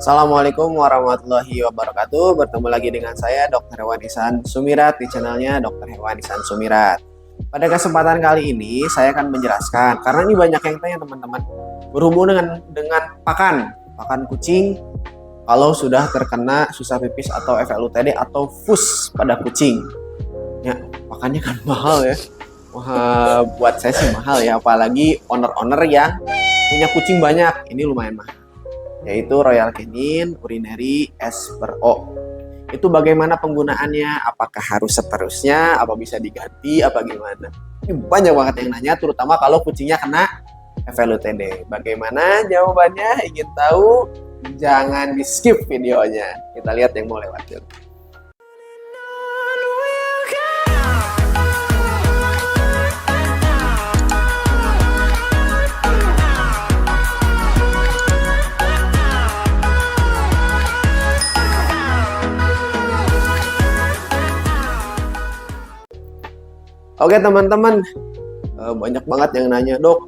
Assalamualaikum warahmatullahi wabarakatuh. Bertemu lagi dengan saya Dr. Hewan Ihsan Sumirat di channelnya Dr. Hewan Ihsan Sumirat. Pada kesempatan kali ini saya akan menjelaskan karena ini banyak yang tanya teman-teman berhubung dengan pakan kucing kalau sudah terkena susah pipis atau FLUTD atau FUS pada kucing. Ya, pakannya kan mahal ya. Wah, buat saya sih mahal ya, apalagi owner-owner yang punya kucing banyak. Ini lumayan mahal, yaitu Royal Canin Urinary S/O. Itu bagaimana penggunaannya? Apakah harus seterusnya? Apa bisa diganti? Apa gimana? Ini banyak banget yang nanya, terutama kalau kucingnya kena FLUTD. Bagaimana jawabannya? Ingin tahu? Jangan di skip videonya. Kita lihat yang mau lewat dulu. Oke teman-teman, banyak banget yang nanya, dok,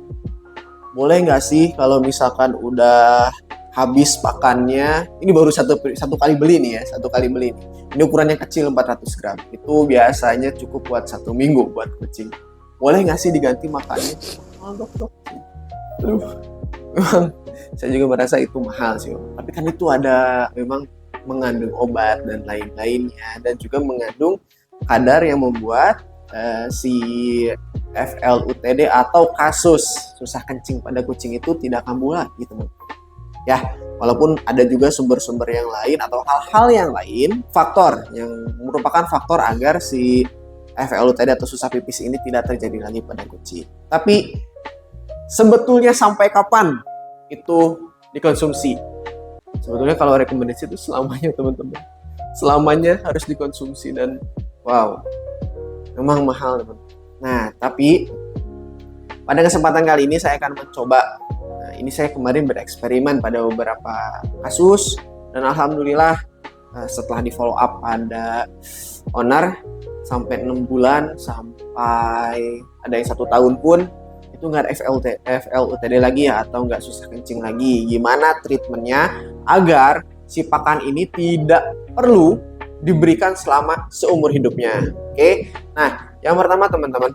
boleh nggak sih kalau misalkan udah habis pakannya, ini baru satu kali beli nih ya, satu kali beli nih. Ini ukurannya kecil 400 gram, itu biasanya cukup buat 1 minggu buat kucing. Boleh nggak sih diganti makannya? Oh, dok. Aduh, memang saya juga merasa itu mahal sih, tapi kan itu ada memang mengandung obat dan lain-lainnya, dan juga mengandung kadar yang membuat si FLUTD atau kasus susah kencing pada kucing itu tidak kambuh lagi teman. Ya, walaupun ada juga sumber-sumber yang lain atau hal-hal yang lain, faktor yang merupakan faktor agar si FLUTD atau susah pipis ini tidak terjadi lagi pada kucing. Tapi sebetulnya sampai kapan itu dikonsumsi? Sebetulnya kalau rekomendasi itu selamanya teman-teman. Selamanya harus dikonsumsi dan wow, memang mahal teman. Nah, tapi pada kesempatan kali ini saya akan mencoba. Nah, ini saya kemarin bereksperimen pada beberapa kasus dan alhamdulillah setelah di follow up pada owner sampai 6 bulan sampai ada yang 1 tahun pun itu nggak FLUTD lagi ya, atau nggak susah kencing lagi. Gimana treatmentnya agar si pakan ini tidak perlu diberikan selama seumur hidupnya. Oke. Nah, yang pertama teman-teman,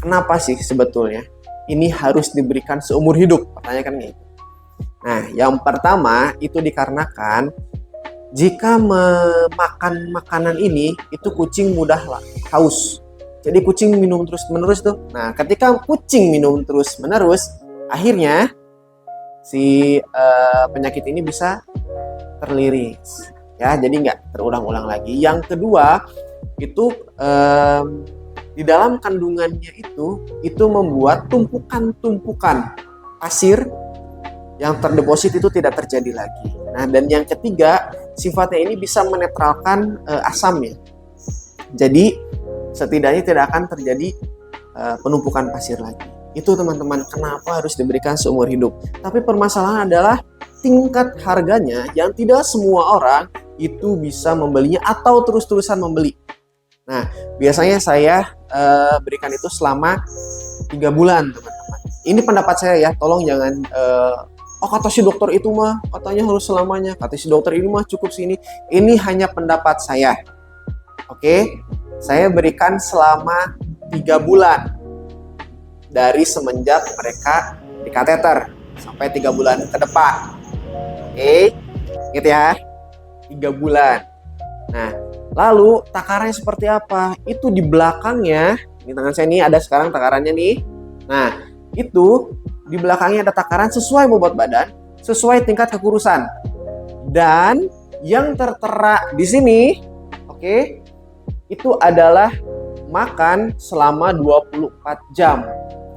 kenapa sih sebetulnya ini harus diberikan seumur hidup? Pertanyaan kan gitu. Nah, yang pertama itu dikarenakan jika memakan makanan ini itu kucing mudah haus. Jadi kucing minum terus-menerus tuh. Nah, ketika kucing minum terus-menerus, akhirnya si penyakit ini bisa terliris. Ya, jadi nggak terulang-ulang lagi. Yang kedua itu di dalam kandungannya itu membuat tumpukan-tumpukan pasir yang terdeposit itu tidak terjadi lagi. Nah, dan yang ketiga sifatnya ini bisa menetralkan asamnya. Jadi setidaknya tidak akan terjadi penumpukan pasir lagi. Itu teman-teman kenapa harus diberikan seumur hidup. Tapi permasalahan adalah tingkat harganya yang tidak semua orang itu bisa membelinya atau terus-terusan membeli. Nah, biasanya saya berikan itu selama 3 bulan, teman-teman. Ini pendapat saya ya, tolong jangan oh kata si dokter itu mah katanya harus selamanya, kata si dokter ini mah cukup sini. Ini hanya pendapat saya. Oke, saya berikan selama 3 bulan dari semenjak mereka di kateter sampai 3 bulan ke depan. Oke, gitu ya. 3 bulan. Nah, lalu takarannya seperti apa? Itu di belakangnya, ini tangan saya nih ada sekarang takarannya nih. Nah, itu di belakangnya ada takaran sesuai bobot badan, sesuai tingkat kekurusan. Dan yang tertera di sini, oke, itu adalah makan selama 24 jam.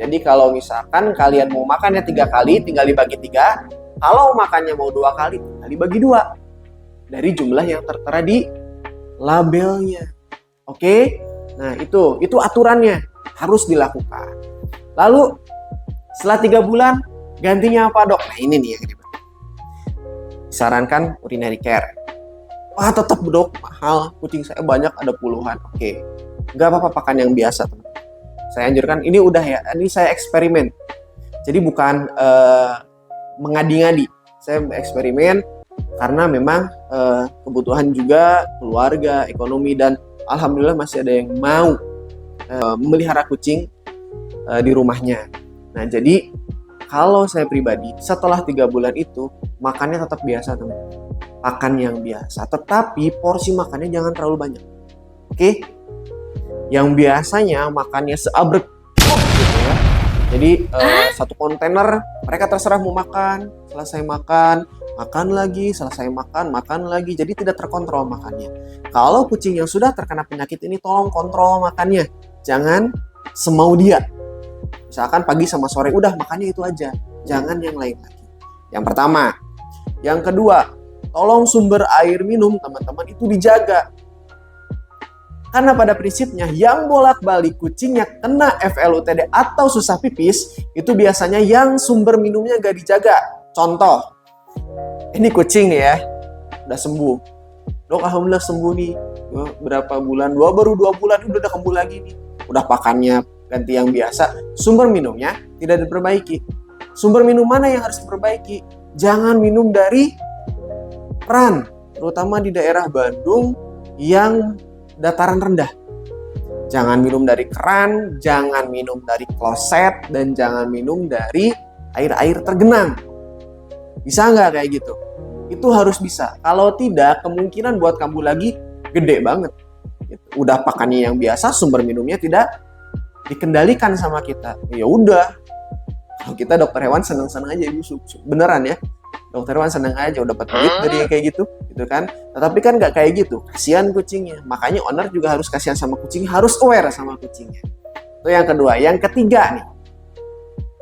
Jadi kalau misalkan kalian mau makannya 3 kali, tinggal dibagi 3. Kalau makannya mau 2 kali, tinggal dibagi 2. Dari jumlah yang tertera di labelnya. Oke? Nah, itu aturannya harus dilakukan. Lalu setelah 3 bulan gantinya apa, dok? Nah, ini nih yang disarankan urinary care. Wah, tetap dok mahal. Kucing saya banyak, ada puluhan. Oke. Nggak apa-apa pakan yang biasa, teman. Saya anjurkan, ini udah ya, ini saya eksperimen. Jadi bukan mengadi-ngadi. Saya eksperimen karena memang kebutuhan juga keluarga, ekonomi, dan alhamdulillah masih ada yang mau memelihara kucing di rumahnya. Nah, jadi kalau saya pribadi setelah 3 bulan itu makannya tetap biasa, teman-teman. Makan yang biasa, tetapi porsi makannya jangan terlalu banyak. Oke? Yang biasanya makannya seabrek gitu ya. Jadi satu kontainer mereka terserah mau makan, selesai makan, makan lagi, selesai makan, makan lagi. Jadi tidak terkontrol makannya. Kalau kucing yang sudah terkena penyakit ini tolong kontrol makannya. Jangan semau dia. Misalkan pagi sama sore udah makannya itu aja. Jangan yang lain lagi. Yang pertama. Yang kedua, tolong sumber air minum teman-teman itu dijaga. Karena pada prinsipnya yang bolak-balik kucingnya kena FLUTD atau susah pipis itu biasanya yang sumber minumnya gak dijaga. Contoh, ini kucing nih ya, udah sembuh. Dok, alhamdulillah sembuh nih. Berapa bulan? Baru 2 bulan udah kambuh lagi nih. Udah pakannya ganti yang biasa. Sumber minumnya tidak diperbaiki. Sumber minum mana yang harus diperbaiki? Jangan minum dari keran, terutama di daerah Bandung yang dataran rendah. Jangan minum dari keran, jangan minum dari kloset, dan jangan minum dari air-air tergenang. Bisa nggak kayak gitu? Itu harus bisa. Kalau tidak, kemungkinan buat kambuh lagi gede banget. Udah pakannya yang biasa, sumber minumnya tidak dikendalikan sama kita. Ya udah. Kalau kita dokter hewan senang-senang aja, ibu, beneran ya. Dokter hewan senang aja udah dapat duit dari kayak gitu kan. Tetapi kan nggak kayak gitu, kasihan kucingnya. Makanya owner juga harus kasihan sama kucing, harus aware sama kucingnya. Itu yang kedua. Yang ketiga nih,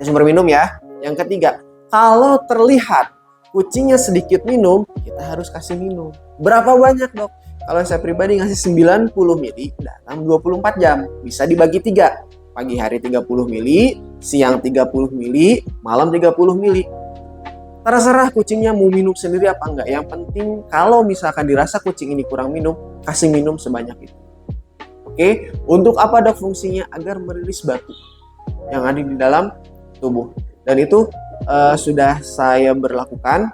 sumber minum ya. Yang ketiga, kalau terlihat kucingnya sedikit minum, kita harus kasih minum. Berapa banyak, dok? Kalau saya pribadi ngasih 90 mili dalam 24 jam. Bisa dibagi 3. Pagi hari 30 mili, siang 30 mili, malam 30 mili. Terserah kucingnya mau minum sendiri apa enggak. Yang penting kalau misalkan dirasa kucing ini kurang minum, kasih minum sebanyak itu. Oke, untuk apa dok fungsinya? Agar merilis batu yang ada di dalam tubuh. Dan itu sudah saya berlakukan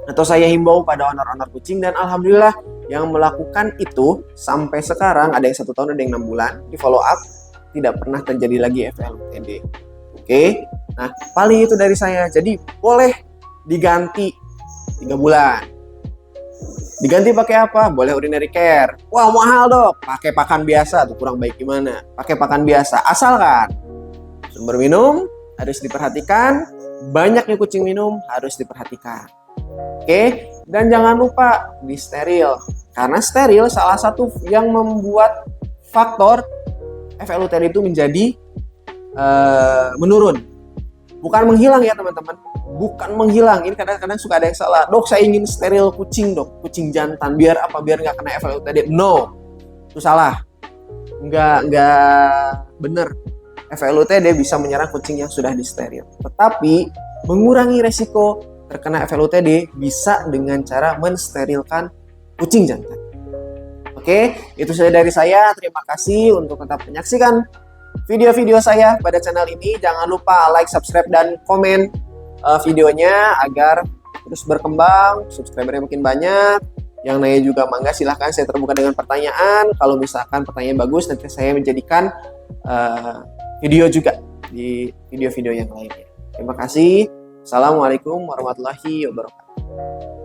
atau saya himbau pada owner-owner kucing, dan alhamdulillah yang melakukan itu sampai sekarang ada yang 1 tahun, ada yang 6 bulan di follow up, tidak pernah terjadi lagi FLUTD. Oke, nah paling itu dari saya. Jadi boleh diganti 3 bulan. Diganti pakai apa? Boleh urinary care. Wah, mahal dok. Pakai pakan biasa tuh kurang baik gimana? Pakai pakan biasa. Asalkan sumber minum harus diperhatikan, banyaknya kucing minum harus diperhatikan. Oke, dan jangan lupa di steril. Karena steril salah satu yang membuat faktor FLUTD itu menjadi menurun. Bukan menghilang ya teman-teman. Bukan menghilang. Ini kadang-kadang suka ada yang salah. Dok, saya ingin steril kucing dok. Kucing jantan. Biar apa? Biar nggak kena FLUTD. No. Itu salah. Nggak bener. FLUTD bisa menyerang kucing yang sudah disteril. Tetapi mengurangi resiko terkena FLUTD bisa dengan cara mensterilkan kucing jantan. Oke, itu saja dari saya. Terima kasih untuk tetap menyaksikan video-video saya pada channel ini. Jangan lupa like, subscribe, dan komen videonya agar terus berkembang, subscribernya makin banyak. Yang nanya juga mangga silahkan, saya terbuka dengan pertanyaan. Kalau misalkan pertanyaan bagus, nanti saya menjadikan video juga di video-video yang lainnya. Terima kasih. Assalamualaikum warahmatullahi wabarakatuh.